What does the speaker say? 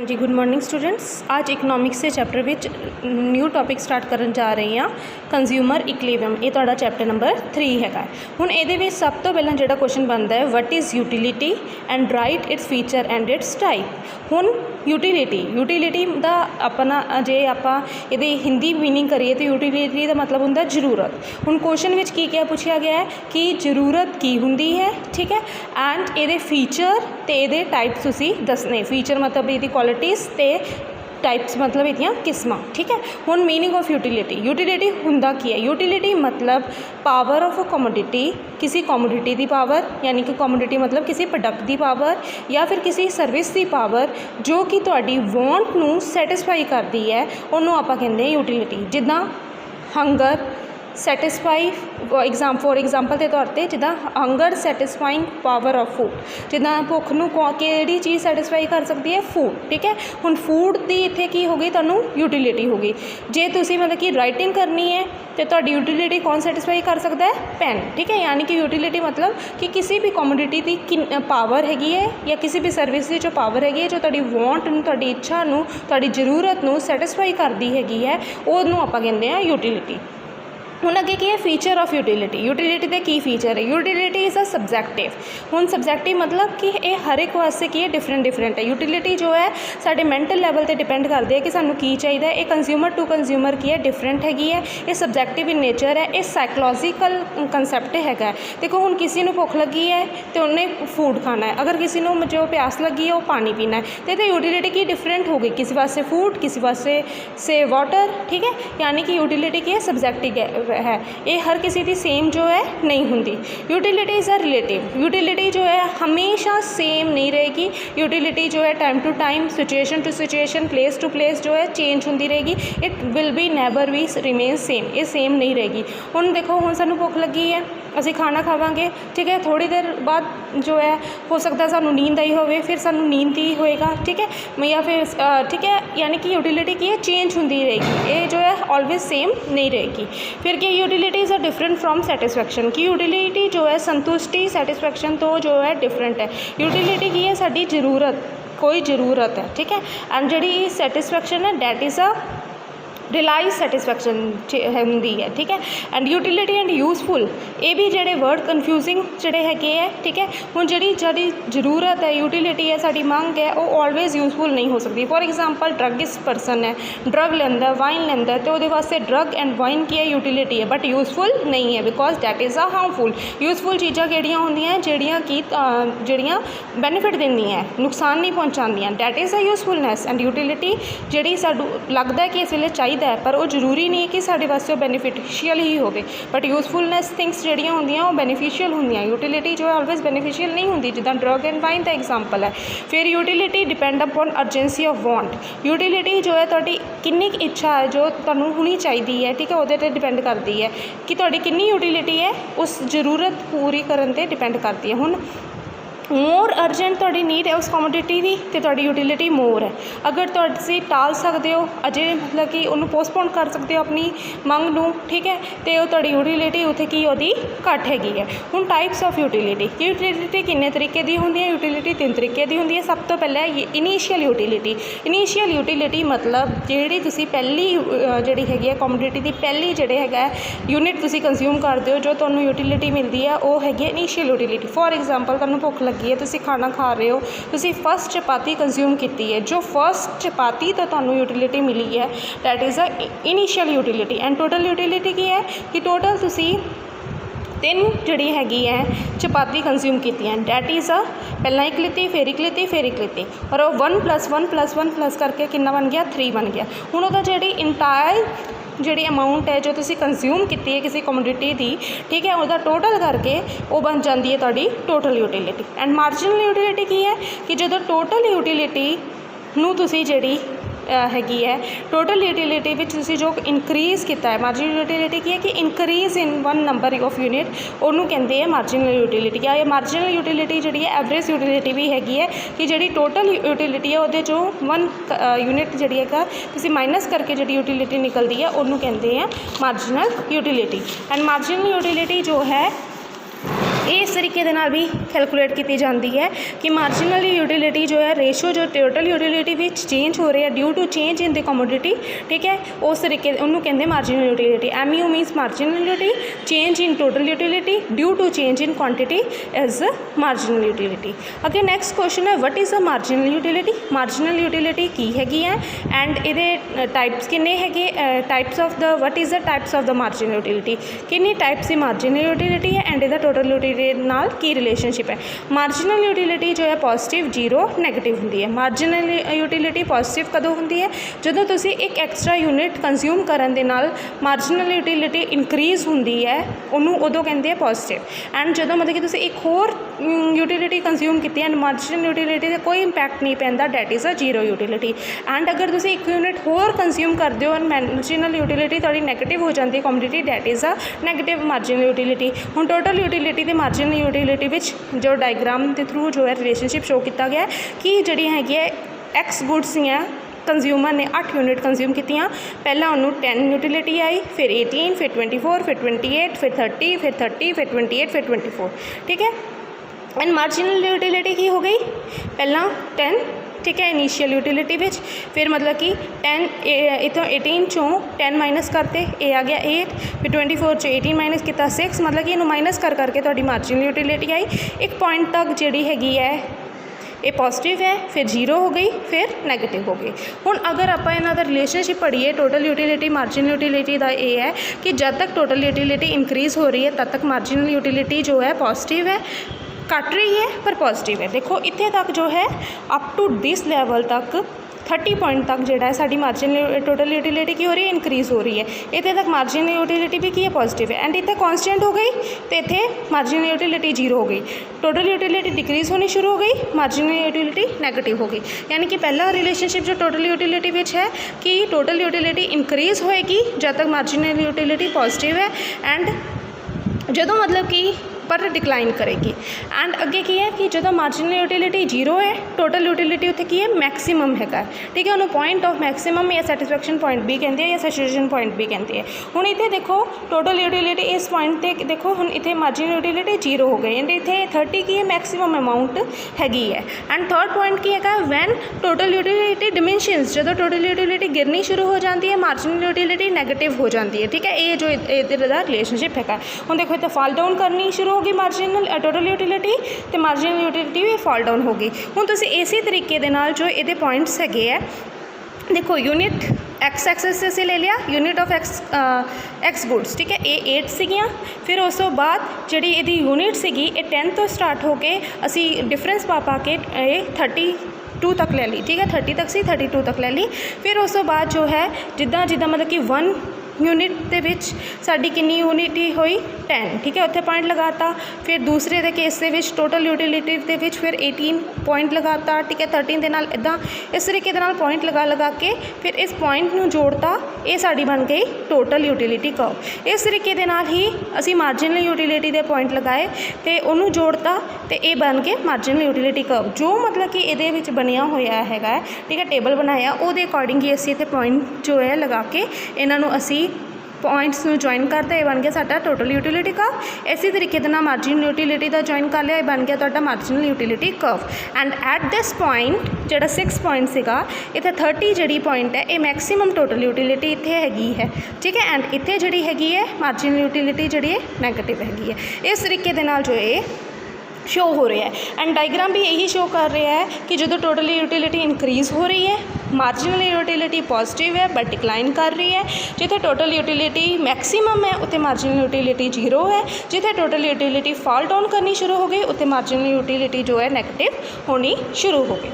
हाँ जी, good morning students. आज इकनॉमिक्स के चैप्टर विच न्यू टॉपिक स्टार्ट करन जा रहे हैं कंज्यूमर इक्विलिब्रियम। ये तुहाडा चैप्टर नंबर 3 है। हुण इहदे विच सब तो पहला जिहड़ा क्वेश्चन बनता है, what is utility and right its feature and it's type. हुण यूटिलिटी दा अपना जे आपां इहदी हिंदी मीनिंग करिए तो यूटिलिटी का मतलब हुंदा जरूरत। हुण क्वेश्चन विच की क्या पूछा गया है कि जरूरत की हुंदी है, ठीक है, एंड इहदे फीचर ते इहदे टाइप्स तुसीं दसने। फीचर मतलब इहदी क्वालिटीज़ ते टाइप्स मतलब इहदियां किस्मां, ठीक है। हुण मीनिंग ऑफ यूटिलिटी हुंदा की है। यूटिलिटी मतलब पावर ऑफ अ कमोडिटी, किसी कमोडिटी की पावर, यानी कि कमोडिटी मतलब किसी प्रोडक्ट की पावर या फिर किसी सर्विस की पावर जो कि तुहाडी वांट नूं सैटिस्फाई करती है, उन्होंने आपां कहंदे हां यूटिलिटी। जिद्दां हंगर सैटिस्फाई फॉर एग्जाम्पल के तौर पर जिदा hunger satisfying power of food, जिदा भुख नूं किहड़ी चीज़ सैटिस्फाई कर सकती है, फूड, ठीक है। हुण फूड की इत्थे की हो गई, तुहानूं यूटिलिटी हो गई। जे तुसीं मतलब कि राइटिंग करनी है तो तुहाडी यूटिलिटी कौन सैटिस्फाई कर सकता है, पेन, ठीक है। यानी कि यूटिलिटी मतलब कि किसी भी कमोडिटी की पावर हैगी है या किसी भी सर्विस की जो पावर हैगी है जो तुहाडी वांट नूं, तुहाडी इच्छा नूं, तुहाडी जरूरत नूं सैटिस्फाई करती हैगी है, उहनूं आपां कहंदे हां यूटिलिटी। हुण अगे की है फीचर ऑफ यूटिलिटी के की फीचर है। Utility is a subjective. हुण सबजैक्टिव मतलब कि ये हर एक वास्ते की है डिफरेंट है। यूटिलिटी जो है साडे मैंटल लैवल पर डिपेंड करती है कि सानू की चाहिए। ये कंज्यूमर टू कंज्यूमर की है डिफरेंट हैगी है, ये सबजैक्टिव इन नेचर है, ये साइकोलॉजिकल कंसैप्ट हैगा। देखो हुण किसी नूं भुख लगी है तो उन्हें फूड खाना है, अगर किसी नूं जो प्यास लगी है वो पानी पीना है, तो यूटिलिटी की डिफरेंट हो गई, किसी वास्ते फूड, किसी वास्ते से वाटर, ठीक है। यानी कि यूटिलिटी की है सब्जैक्टिव है, ये हर किसी की सेम जो है नहीं होंगी। Utility is a relative. Utility जो है हमेशा सेम नहीं रहेगी। यूटिलिटी जो है time to time, situation to situation, place to place जो है चेंज होती रहेगी। It will be never be remain same, ये सेम नहीं रहेगी। हुण देखो हुण सानू भुख लगी है, असीं खाना खावांगे, ठीक है, थोड़ी देर बाद जो है हो सकता है सानू नींद आई होवे, फिर सानू नींद ही होएगा, ठीक है, या फिर ठीक है। यानी कि यूटिलिटी की है चेंज होती रहेगी, ये जो है ऑलवेज सेम नहीं रहेगी। फिर क्या utility is a different from satisfaction, की यूटिलिटी जो है संतुष्टि सैटिस्फैक्शन तो जो है डिफरेंट है। यूटिलिटी की है साडी जरूरत, कोई ज़रूरत है, ठीक है, एंड जी सैटिस्फैक्शन है that is a realise satisfaction होंगी है, ठीक है। एंड यूटिलिटी एंड यूजफुल, ये भी जोड़े वर्ड कन्फ्यूजिंग जोड़े है, ठीक है। हुण जी जरूरत है, यूटिलिटी है, साड़ी मंग है, वो ऑलवेज यूजफुल नहीं हो सकती। फॉर एग्जाम्पल ड्रगिस्ट परसन है, ड्रग लेंदा, वाइन लेंदा, तो वो वास्ते ड्रग एंड वाइन की है यूटिलिटी है, बट यूजफुल नहीं है because that is a harmful. Useful चीज़ां किहड़ियां होंदियां जिहड़ियां बेनीफिट दिंदियां, नुकसान नहीं पहुँचादियां, that is a usefulness. And utility जिहड़ी सानूं लगदा है कि इस वेले चाहिए है, पर वो जरूरी नहीं है कि साढ़े वास्ते बेनीफिशियल ही हो, बट यूजफुलनैस थिंग्स जिहड़ियां होंदियां वो बेनीफिशियल होंदियां। यूटिलिटी जो है ऑलवेज बेनीफिशियल नहीं होंदी, जिद्दां ड्रग एंड वाइन का एग्जाम्पल है। फिर utility depend upon urgency of want. Utility जो है तुहाडी कितनी इच्छा है जो तुहानूं होनी चाहिए है, ठीक है, उहदे ते डिपेंड करती है कि तुहाडी कितनी यूटिलिटी है, उस जरूरत पूरी करन ते डिपेंड करती है। हुण मोर अर्जेंट तुहाडी नीड है उस कमोडिटी की तो तुहाडी यूटिलिटी मोर है। अगर तुसीं टाल सकते हो, अजे मतलब कि उन्होंने पोस्टपोन कर सकते हो अपनी मंग नूं, ठीक है, तो तुहाडी यूटिलिटी उत्थे की ओहदी घट हैगी है। हुण टाइप्स ऑफ यूटिलिटी किन्ने तरीके दी होंदी है? यूटिलिटी 3 तरीके दी होंदी है। सब तो पहले इनीशियल यूटिलिटी मतलब जिहड़ी तुसीं पहली जिहड़ी हैगी है कमोडिटी की पहली जिहड़े हैगा यूनिट तुसीं कंज्यूम करते हो, जो तुहानूं यूटिलिटी मिलती है वो हैगी इनीशियल यूटिलिटी। फॉर एग्जाम्पल तुहानूं भुख लगी है, तुसीं खाना खा रहे हो, तुसीं फर्स्ट चपाती कंज्यूम की है, जो फर्स्ट चपाती तो तुहानूं यूटिलिटी मिली है that is a initial utility. And total utility की है कि टोटल तुसीं 3 जिहड़ी हैगी है चपाती कंज्यूम की हैं, डैट इज़ अ पहला एक लीती, फिर एक लीती, फिर एक लीती, और वो 1 + 1 + 1 प्लस करके कितना बन गया, 3 बन गया। हुण उहदा जिहड़ी इंटायर जिहड़ी अमाउंट है जो तुसीं कंज्यूम की है किसी कमोडिटी की, ठीक है, उसका टोटल करके वो बन जाती है तुहाडी total utility. And marginal utility की है कि जो टोटल यूटिलिटी नूं तुसीं जिहड़ी हैगी है टोटल यूटिलिटी विच तुसीं जो इंक्रीज़ किया है, मार्जिनल यूटिलिटी की है कि increase in 1 number of unit, उन्होंने कहते हैं मार्जिनल यूटिलिटी। या मार्जिनल यूटिलिटी जी है एवरेज यूटिलिटी भी हैगी है कि जी टोटल यूटिलिटी है वो जो 1 यूनिट जी है तुसीं माइनस करके जी यूटिलिटी निकलती है उन्होंने कहते हैं marginal utility. And marginal utility जो है इस तरीके दे नाल भी कैलकुलेट की जाती है कि मार्जिनल यूटिलिटी जो है रेशो जो टोटल यूटिलिटी विच चेंज हो रही है due to change in the commodity, ठीक है, उस तरीके उन्होंने कहते marginal utility. MU minus marginal utility, change in total utility due to change in quantity is marginal utility. अगे नैक्सट क्वेश्चन है what is a marginal utility. Marginal utility की हैगी है एंड ये टाइप्स किन्ने हैगे, types of the what is the types of the marginal utility, किन्नी types की मार्जिनल यूटिलिटी है एंड इहदा टोटल यूटिलिटी नाल की रिलेशनशिप है। मार्जिनल यूटिलिटी जो है पॉजिटिव, जीरो, नैगेटिव होंदी है। मार्जिनल यूटिलिटी पॉजिटिव कदों होंदी है जदों तुसी एक एक्सट्रा यूनिट कंज्यूम करन दे नाल मार्जिनल यूटिलिटी इनक्रीज़ होंदी है, उन्होंने उदों कहते हैं पॉजिटिव। एंड जो मतलब कि तुसी एक होर यूटिलिटी कंज्यूम की एंड मार्जिनल यूटिलिटी से कोई इंपैक्ट नहीं पैंदा, that is a zero utility. And अगर तुसी एक यूनिट होर कंज्यूम करते हो और मार्जिनल यूटिलिटी थोड़ी नैगेटिव हो जाती है commodity, that is a negative marginal utility. हुण टोटल यूटिलिटी ते मार्जिनल यूटिलिटी विच जो डायग्राम के थ्रू जो है रिलेशनशिप शो किया गया कि जिहड़ी हैगी है एक्स गुड्स हैं कंज्यूमर ने 8 यूनिट कंज्यूम कीतियां, पहला उन्होंने 10 यूटिलिटी आई, फिर 18, फिर 24, फिर 28, फिर 30, फिर 30, फिर 28, फिर 24, ठीक है। एंड मार्जिनल यूटिलिटी की हो गई, पहला 10, ठीक है, इनीशियल यूटिलिटी विच, फिर मतलब कि 10 इतों 18 चों 10 माइनस करते, ये आ गया 8, फिर 24 चो 18 माइनस किया 6, मतलब कि इन्हू माइनस कर करके तुहाडी मार्जिनल यूटिलिटी आई। एक पॉइंट तक जिहड़ी हैगी है ये पॉजिटिव है, फिर जीरो हो गई, फिर नैगेटिव हो गई। हुण अगर आप इन्हां दा रिलेशनशिप पढ़िए टोटल यूटिलिटी मार्जिनल यूटिलिटी का ये है कि जब तक टोटल यूटिलिटी इंक्रीज़ हो रही है तब तक मार्जिनल यूटिलिटी जो है पॉजिटिव है, घट रही है पर पॉजिटिव है। देखो इत्थे तक जो है अप टू दिस लैवल तक 30 पॉइंट तक जोड़ा है साड़ी मार्जिनल टोटल यूटिलिटी की हो रही है, इंक्रीज़ हो रही है। इतने तक मार्जिनल यूटिलिटी भी की है पॉजिटिव है एंड इतने कॉन्स्टेंट हो गई तो इतने मार्जिनल यूटिलिटी जीरो हो गई, टोटल यूटिलिटी डिक्रीज़ होनी शुरू हो गई, मार्जिनल यूटिलिटी नैगेटिव हो गई। यानी कि पहला रिलेशनशिप जो टोटल यूटिलिटी विच है कि टोटल यूटिलिटी इंक्रीज़ होएगी जब तक मार्जिनल यूटिलिटी पॉजिटिव है एंड जो मतलब कि पर डिक्लाइन करेगी। एंड अगे की है कि जो मार्जिनल यूटिलिटी जीरो है टोटल यूटिलिटी उत्थे की है मैक्सिमम है, ठीक है, उन्होंने पॉइंट ऑफ मैक्सिमम या सैटिस्फैक्शन पॉइंट भी कहते हैं या सैचुरेशन पॉइंट भी कहते हैं। हुण इत्थे देखो टोटल यूटिलिटी इस पॉइंट पे देखो हुण इत्थे मार्जिनल यूटिलिटी जीरो हो गई एंड इत्थे 30 की है मैक्सिमम अमाउंट हैगी है। एंड थर्ड पॉइंट की है वैन टोटल यूटिलिटी डिमेंशनस, जो टोटल यूटिलिटी गिरनी शुरू हो जाती है मार्जिनल यूटिलिटी नैगेटिव हो जाती है, ठीक है, ये जो इधर का रिलेशनशिप है। हुण देखो इत्थे फॉल डाउन करनी शुरू होगी मार्जिनल टोटल यूटिलिटी तो मार्जिनल यूटिलिटी भी फॉल डाउन होगी। हुण तुसीं इसी तरीके दे नाल जो ये पॉइंट्स है देखो यूनिट एक्स एक्सिस से ले लिया, यूनिट ऑफ एक्स गुड्स, ठीक है, ये 8 सीगियां, फिर उस तो बाद जी ये यूनिट सीगी 10 तो स्टार्ट होके असी डिफरेंस पा के 32 तक ले ली, ठीक है, 30 तक सी 32 तक ले ली। फिर उस तो बाद जो है जिदा जिदा मतलब कि 1 यूनिट के विच साडी कितनी यूनिट हुई 10, ठीक है, उत्थे पॉइंट लगाता। फिर दूसरे दे केस दे विच टोटल यूटिलिटी दे विच फिर 18 पॉइंट लगाता, ठीक है, 13 के नाल इदा इस तरीके दे नाल पॉइंट लगा के फिर इस पॉइंट नूं जोड़ता, ये साडी बन गई टोटल यूटिलिटी कर्व। इस तरीके दे नाल ही असी मार्जिनल यूटिलिटी दे पॉइंट लगाए तो उन्होंने जोड़ता तो ये बन के मार्जिनल यूटिलिटी कर्व, जो मतलब कि ये विच बनिया होया है, ठीक है, टेबल बनाया उहदे अकॉर्डिंग ही असी इत्थे पॉइंट जो है लगा के इन्हां नूं असी पॉइंट्स में ज्वाइन करते, बन गया साडा टोटल यूटिलिटी कर्व। इसी तरीके के मार्जिनल यूटिलिटी का ज्वाइन कर लिया, बन गया तुहाडा marginal utility curve. And at this point जो 6 पॉइंट सीगा इत्थे 30 जी पॉइंट है ये मैक्सिमम टोटल यूटिलिटी इत्थे हैगी है, ठीक है, एंड इत्थे जी हैगी है मार्जिनल यूटिलिटी जी नैगेटिव हैगी है। इस तरीके के नाल जो ये शो हो रहा है एंड डायग्राम भी यही शो कर रहा है कि जो टोटल यूटिलिटी इंक्रीज़ हो रही है मार्जिनल यूटिलिटी पॉजिटिव है बट डिक्लाइन कर रही है, जिथे टोटल यूटिलिटी मैक्सिमम है उत्थे मार्जिनल यूटिलिटी जीरो है, जिथे टोटल यूटिलिटी फॉल डाउन करनी शुरू हो गई उत्थे मार्जिनल यूटिलिटी जो है नैगेटिव होनी शुरू हो गई।